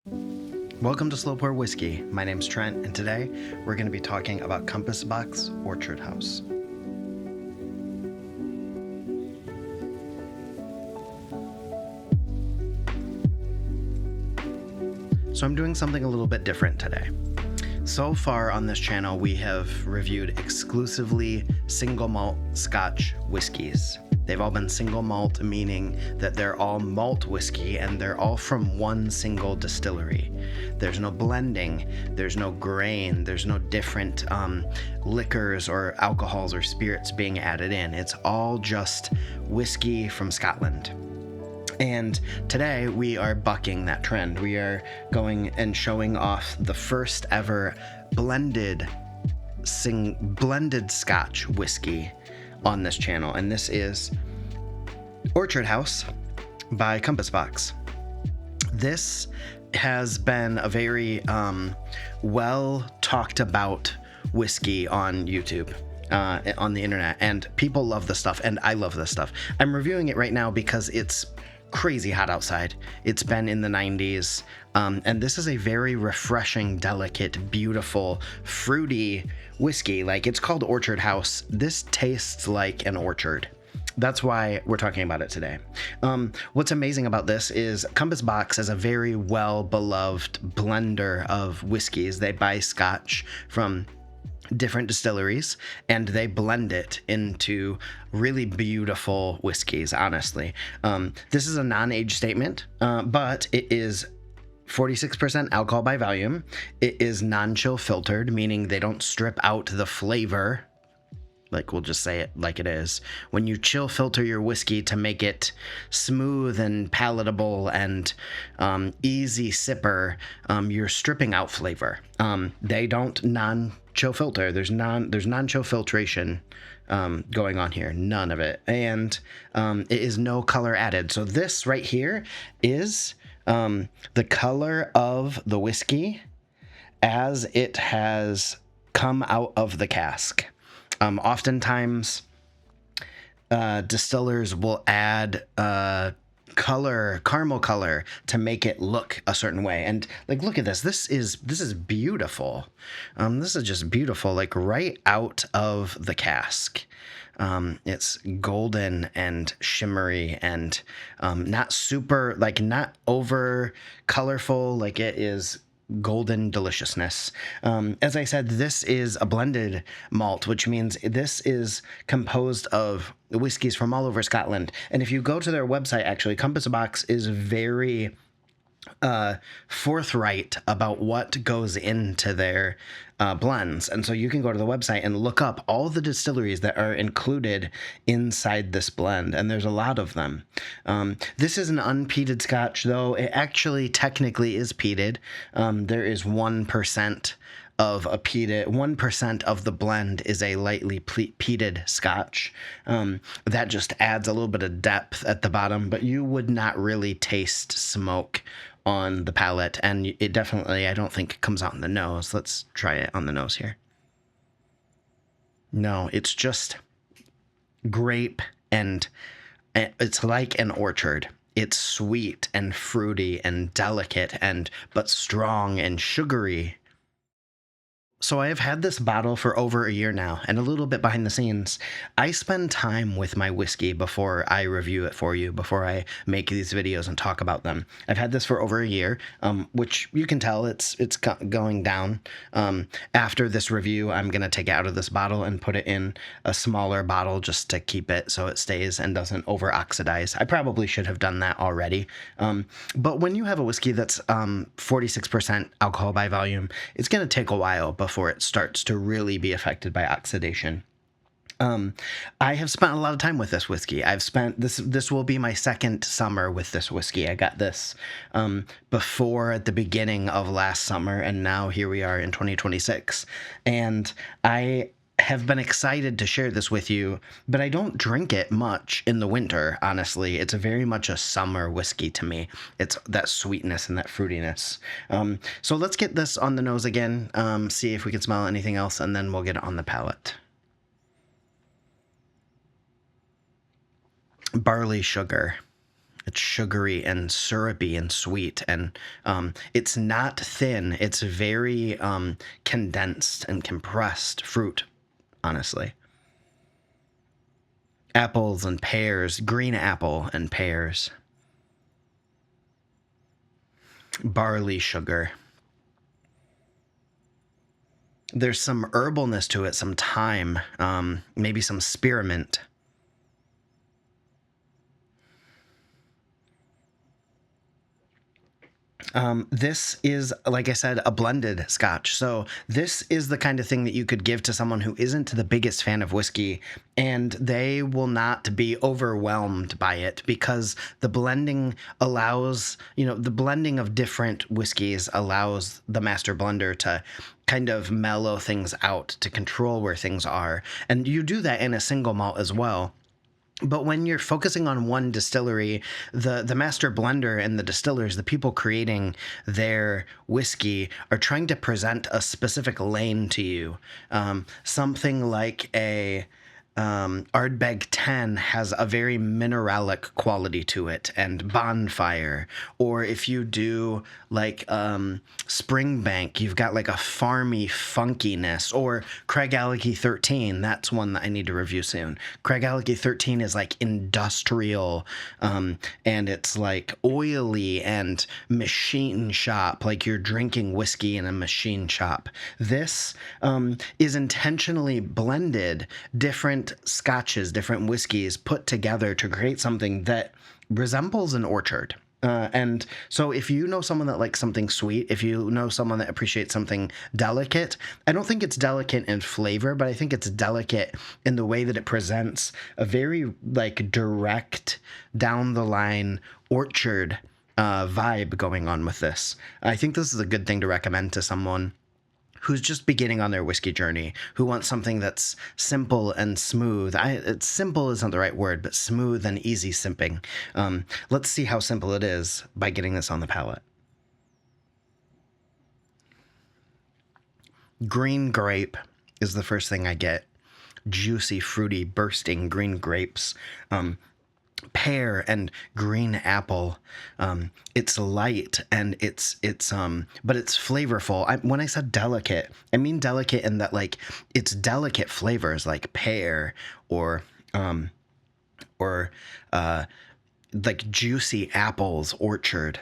Welcome to Slow Pour Whisky. My name's Trent, and today we're going to be talking about Compass Box Orchard House. So I'm doing something a little bit different today. So far on this channel, we have reviewed exclusively single malt Scotch whiskeys. They've all been single malt, meaning that they're all malt whiskey and they're all from one single distillery. There's no blending, there's no grain, there's no different liquors or alcohols or spirits being added in. It's all just whiskey from Scotland. And today we are bucking that trend. We are going and showing off the first ever blended Scotch whiskey on this channel. And this is Orchard House by Compass Box. This has been a very well talked about whiskey on YouTube. On the internet, and people love this stuff, and I love this stuff. I'm reviewing it right now because it's crazy hot outside. It's been in the 90s, and this is a very refreshing, delicate, beautiful, fruity whiskey. Like, it's called Orchard House. This tastes like an orchard. That's why we're talking about it today. What's amazing about this is Compass Box is a very well-beloved blender of whiskeys. They buy Scotch from different distilleries and they blend it into really beautiful whiskeys, honestly. This is a non-age statement, but it is 46% alcohol by volume. It is non-chill filtered, meaning they don't strip out the flavor. Like, we'll just say it like it is. When you chill filter your whiskey to make it smooth and palatable and easy sipper, you're stripping out flavor. They don't non-chill filter. There's non-chill filtration going on here. None of it. And it is no color added. So this right here is the color of the whiskey as it has come out of the cask. Oftentimes, distillers will add caramel color to make it look a certain way. And like, look at this. This is beautiful. This is just beautiful, like right out of the cask. It's golden and shimmery and not super, like not over colorful, like it is golden deliciousness. As I said, this is a blended malt, which means this is composed of whiskeys from all over Scotland. And if you go to their website, actually, Compass Box is very forthright about what goes into their blends. And so you can go to the website and look up all the distilleries that are included inside this blend, and there's a lot of them. This is an unpeated Scotch, though it actually technically is peated. There is 1% of a peated, 1% of the blend is a lightly peated Scotch. That just adds a little bit of depth at the bottom, but you would not really taste smoke on the palate, and it definitely, I don't think, comes out in the nose. Let's try it on the nose here. No, it's just grape, and it's like an orchard. It's sweet and fruity and delicate, but strong and sugary. So I have had this bottle for over a year now, and a little bit behind the scenes, I spend time with my whiskey before I review it for you, before I make these videos and talk about them. I've had this for over a year, which you can tell it's going down. After this review, I'm going to take it out of this bottle and put it in a smaller bottle just to keep it so it stays and doesn't over-oxidize. I probably should have done that already. But when you have a whiskey that's 46% alcohol by volume, it's going to take a while before it starts to really be affected by oxidation. I have spent a lot of time with this whiskey. I've spent this will be my second summer with this whiskey. I got this before at the beginning of last summer, and now here we are in 2026. And I have been excited to share this with you, but I don't drink it much in the winter, honestly. It's very much a summer whiskey to me. It's that sweetness and that fruitiness. So let's get this on the nose again, see if we can smell anything else, and then we'll get it on the palate. Barley sugar. It's sugary and syrupy and sweet, and it's not thin. It's very condensed and compressed fruit, honestly. Apples and pears, green apple and pears, barley sugar. There's some herbalness to it, some thyme, maybe some spearmint. This is, like I said, a blended scotch. So this is the kind of thing that you could give to someone who isn't the biggest fan of whiskey, and they will not be overwhelmed by it because the blending allows, the blending of different whiskeys allows the master blender to kind of mellow things out, to control where things are. And you do that in a single malt as well. But when you're focusing on one distillery, the master blender and the distillers, the people creating their whiskey, are trying to present a specific lane to you. Something like a Ardbeg 10 has a very mineralic quality to it, and bonfire. Or if you do like Springbank, you've got like a farmy funkiness. Or Craigellachie 13, that's one that I need to review soon. Craigellachie 13 is like industrial, and it's like oily and machine shop, like you're drinking whiskey in a machine shop. This is intentionally blended different scotches, different whiskeys put together to create something that resembles an orchard. And so if you know someone that likes something sweet, if you know someone that appreciates something delicate, I don't think it's delicate in flavor, but I think it's delicate in the way that it presents a very like direct, down the line orchard vibe going on with this. I think this is a good thing to recommend to someone who's just beginning on their whiskey journey, who wants something that's simple and smooth. Simple isn't the right word, but smooth and easy sipping. Let's see how simple it is by getting this on the palate. Green grape is the first thing I get. Juicy, fruity, bursting green grapes. Pear and green apple. It's light and it's but it's flavorful. When I said delicate, I mean delicate in that like it's delicate flavors like pear or like juicy apples, orchard.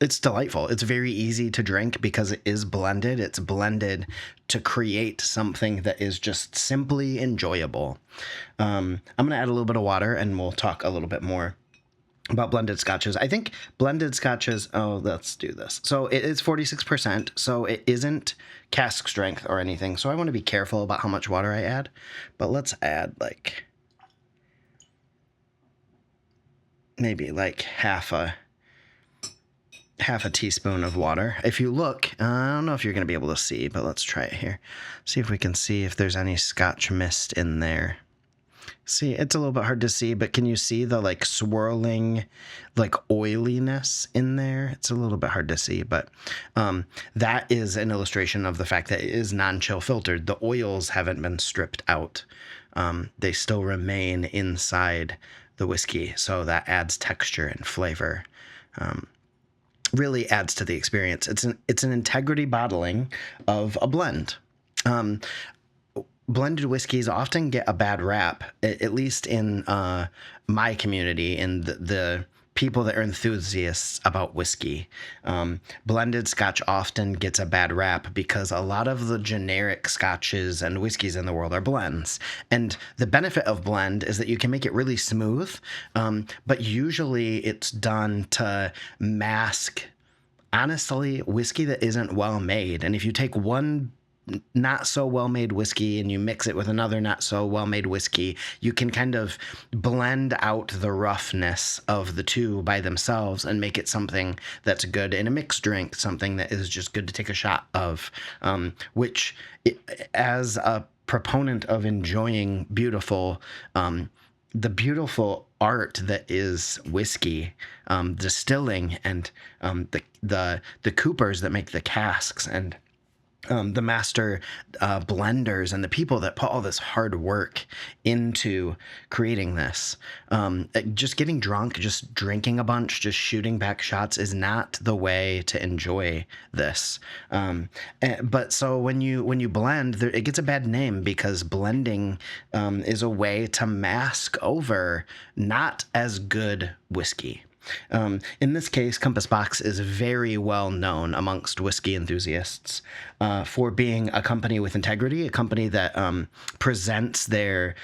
It's delightful. It's very easy to drink because it is blended. It's blended to create something that is just simply enjoyable. I'm going to add a little bit of water and we'll talk a little bit more about blended scotches. I think blended scotches, let's do this. So it is 46%, so it isn't cask strength or anything. So I want to be careful about how much water I add, but let's add like maybe like half a teaspoon of water. If you look, I don't know if you're going to be able to see, but let's try it here. See if we can see if there's any scotch mist in there. See, it's a little bit hard to see, but can you see the like swirling, like oiliness in there? It's a little bit hard to see, but that is an illustration of the fact that it is non-chill filtered. The oils haven't been stripped out. They still remain inside the whiskey, so that adds texture and flavor. Really adds to the experience. It's an integrity bottling of a blend. Blended whiskeys often get a bad rap, at least in my community, in the people that are enthusiasts about whiskey. Blended scotch often gets a bad rap because a lot of the generic scotches and whiskeys in the world are blends. And the benefit of blend is that you can make it really smooth, but usually it's done to mask, honestly, whiskey that isn't well made. And if you take one not so well made whiskey and you mix it with another not so well made whiskey, you can kind of blend out the roughness of the two by themselves and make it something that's good in a mixed drink, something that is just good to take a shot of, which as a proponent of enjoying the beautiful art that is whiskey, distilling, and the coopers that make the casks, and the master blenders and the people that put all this hard work into creating this. Just getting drunk, just drinking a bunch, just shooting back shots is not the way to enjoy this. But so when you blend, it gets a bad name because blending is a way to mask over not as good whiskey. In this case, Compass Box is very well known amongst whiskey enthusiasts for being a company with integrity, a company that presents their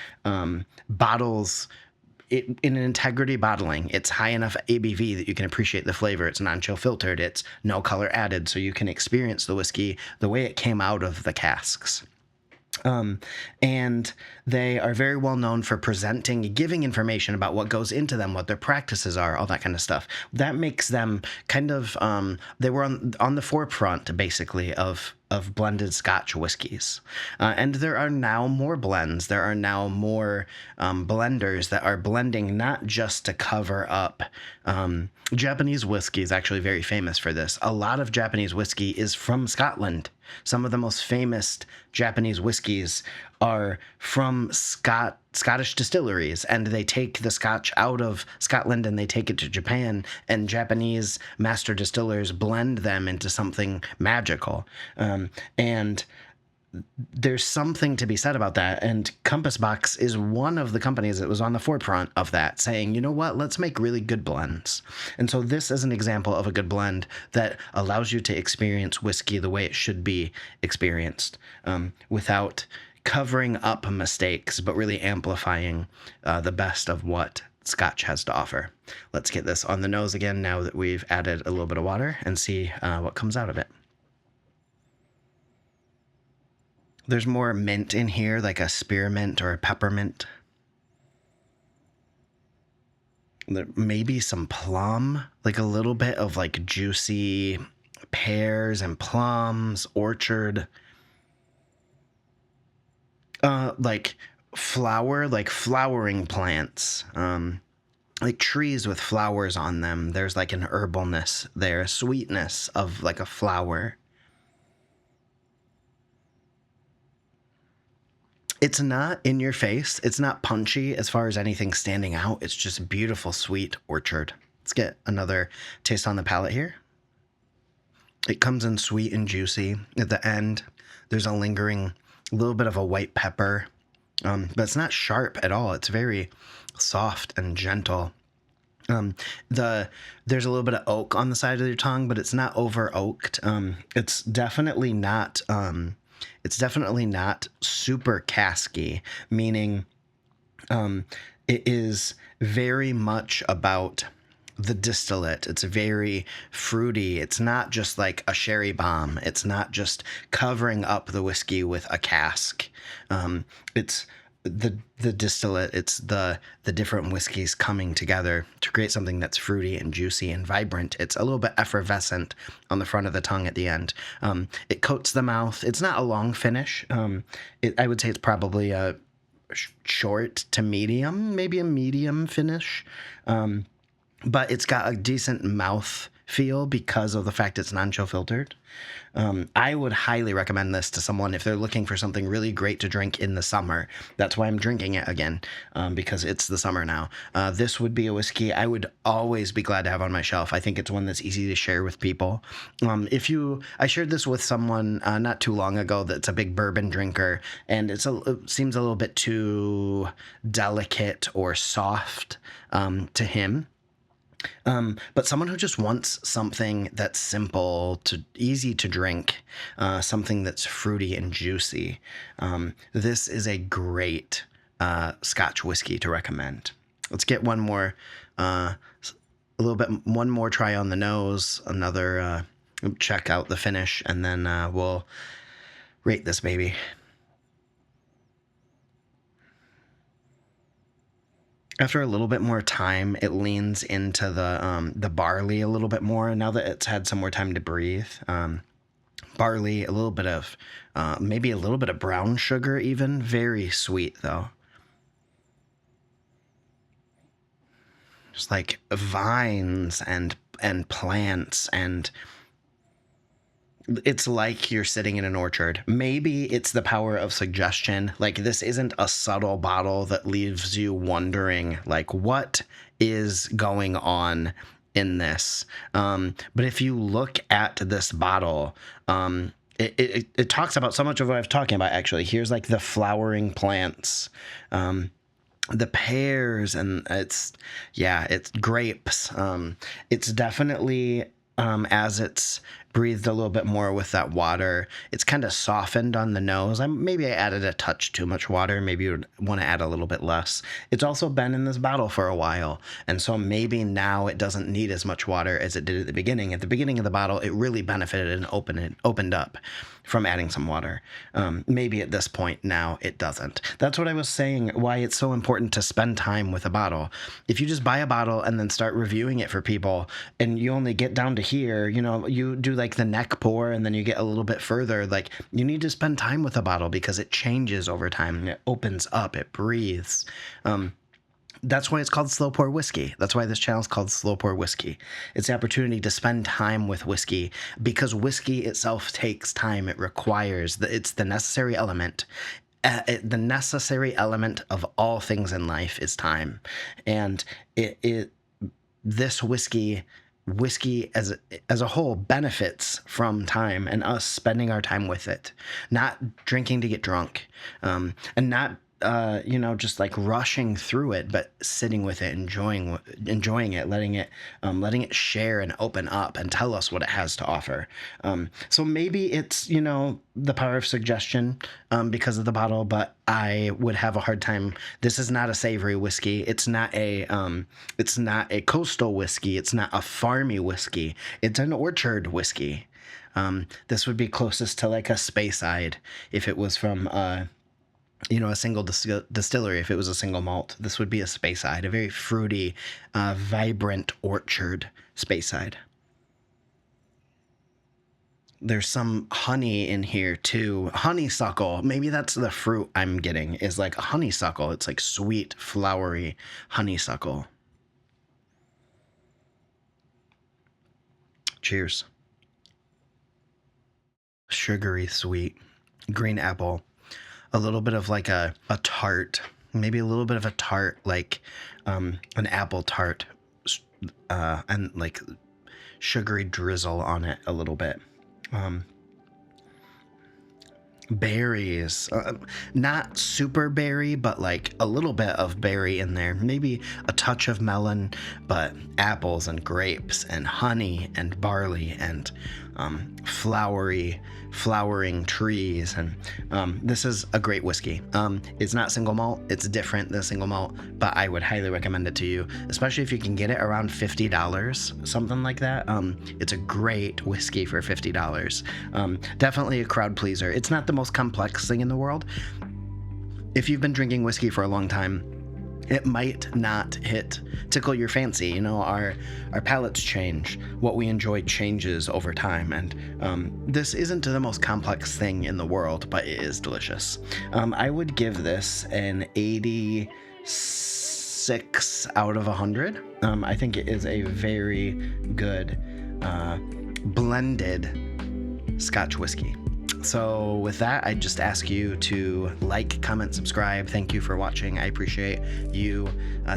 bottles in an integrity bottling. It's high enough ABV that you can appreciate the flavor. It's non-chill filtered. It's no color added, so you can experience the whiskey the way it came out of the casks. And they are very well known for presenting, giving information about what goes into them, what their practices are, all that kind of stuff. That makes them kind of, they were on the forefront, basically, of blended Scotch whiskeys. And there are now more blends. There are now more blenders that are blending not just to cover up. Japanese whiskey is actually very famous for this. A lot of Japanese whiskey is from Scotland. Some of the most famous Japanese whiskeys are from Scottish distilleries, and they take the Scotch out of Scotland and they take it to Japan, and Japanese master distillers blend them into something magical. And there's something to be said about that. And Compass Box is one of the companies that was on the forefront of that, saying, you know what, let's make really good blends. And so this is an example of a good blend that allows you to experience whiskey the way it should be experienced, without covering up mistakes, but really amplifying the best of what Scotch has to offer. Let's get this on the nose again now that we've added a little bit of water and see what comes out of it. There's more mint in here, like a spearmint or a peppermint. Maybe some plum, like a little bit of like juicy pears and plums, orchard. Like flower, like flowering plants. Like trees with flowers on them. There's like an herbalness there, a sweetness of like a flower. It's not in your face. It's not punchy as far as anything standing out. It's just beautiful, sweet orchard. Let's get another taste on the palate here. It comes in sweet and juicy. At the end, there's a lingering little bit of a white pepper, but it's not sharp at all. It's very soft and gentle. There's a little bit of oak on the side of your tongue, but it's not over oaked. It's definitely not super casky, meaning it is very much about the distillate. It's very fruity. It's not just like a sherry bomb. It's not just covering up the whiskey with a cask. It's the distillate. It's the different whiskeys coming together to create something that's fruity and juicy and vibrant. It's a little bit effervescent on the front of the tongue at the end. It coats the mouth. It's not a long finish. I would say it's probably a short to medium, maybe a medium finish. But it's got a decent mouth feel because of the fact it's non-chill filtered. I would highly recommend this to someone if they're looking for something really great to drink in the summer. That's why I'm drinking it again, because it's the summer now. This would be a whiskey I would always be glad to have on my shelf. I think it's one that's easy to share with people. I shared this with someone not too long ago that's a big bourbon drinker, and it seems a little bit too delicate or soft to him. But someone who just wants something that's simple, easy to drink, something that's fruity and juicy, this is a great Scotch whiskey to recommend. Let's get one more try on the nose, another check out the finish, and then we'll rate this baby. After a little bit more time, it leans into the barley a little bit more. Now that it's had some more time to breathe, barley, a little bit of maybe a little bit of brown sugar, even very sweet though. Just like vines and plants and It's like you're sitting in an orchard. Maybe it's the power of suggestion. Like, this isn't a subtle bottle that leaves you wondering, like, what is going on in this? But if you look at this bottle, it talks about so much of what I was talking about, actually. Here's like the flowering plants, the pears, and it's grapes. It's definitely, as it's breathed a little bit more with that water, it's kind of softened on the nose. Maybe I added a touch too much water. Maybe you would want to add a little bit less. It's also been in this bottle for a while, and so maybe now it doesn't need as much water as it did at the beginning. At the beginning of the bottle, it really benefited and opened up from adding some water. Maybe at this point now it doesn't. That's what I was saying, why it's so important to spend time with a bottle. If you just buy a bottle and then start reviewing it for people, and you only get down to here, you do like the neck pour and then you get a little bit further, like, you need to spend time with a bottle because it changes over time. It opens up, it breathes. That's why it's called Slow Pour Whiskey. That's why this channel is called Slow Pour Whisky. It's the opportunity to spend time with whiskey, because whiskey itself takes time. It requires it's the necessary element. The necessary element of all things in life is time, and this whiskey as a whole benefits from time and us spending our time with it, not drinking to get drunk, and not just like rushing through it, but sitting with it, enjoying it, letting it share and open up and tell us what it has to offer. So maybe it's, the power of suggestion, because of the bottle, but I would have a hard time. This is not a savory whiskey. It's not a coastal whiskey. It's not a farmy whiskey. It's an orchard whiskey. This would be closest to like a Speyside if it was from, a single distillery. If it was a single malt, this would be a Speyside, a very fruity, vibrant orchard Speyside. There's some honey in here too. Honeysuckle. Maybe that's the fruit I'm getting, is like a honeysuckle. It's like sweet, flowery honeysuckle. Cheers. Sugary sweet. Green apple. A little bit of like a tart. Maybe a little bit of a tart, like an apple tart. And like sugary drizzle on it a little bit. Berries, not super berry, but like a little bit of berry in there, maybe a touch of melon, but apples and grapes and honey and barley and flowering trees. And this is a great whiskey. It's not single malt. It's different than single malt, but I would highly recommend it to you, especially if you can get it around $50, something like that. It's a great whiskey for $50. Definitely a crowd pleaser. It's not the most complex thing in the world. If you've been drinking whiskey for a long time, it might not tickle your fancy. Our palates change. What we enjoy changes over time. And this isn't the most complex thing in the world, but it is delicious. I would give this an 86 out of 100. I think it is a very good blended Scotch whiskey. So with that, I just ask you to like, comment, subscribe. Thank you for watching. I appreciate you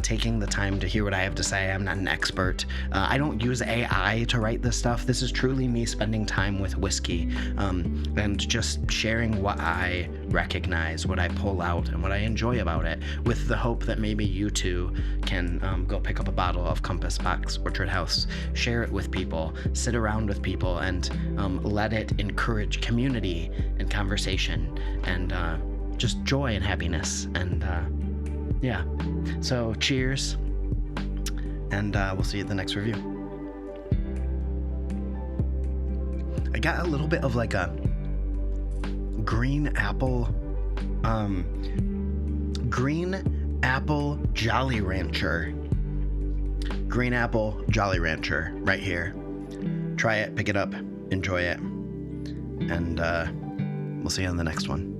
taking the time to hear what I have to say. I'm not an expert. I don't use AI to write this stuff. This is truly me spending time with whiskey, and just sharing what I recognize, what I pull out, and what I enjoy about it, with the hope that maybe you too can go pick up a bottle of Compass Box Orchard House, share it with people, sit around with people, and let it encourage community and conversation and just joy and happiness. And so cheers, and we'll see you at the next review. I got a little bit of like a green apple Jolly Rancher. Green apple Jolly Rancher right here. Try it, pick it up, enjoy it, and we'll see you on the next one.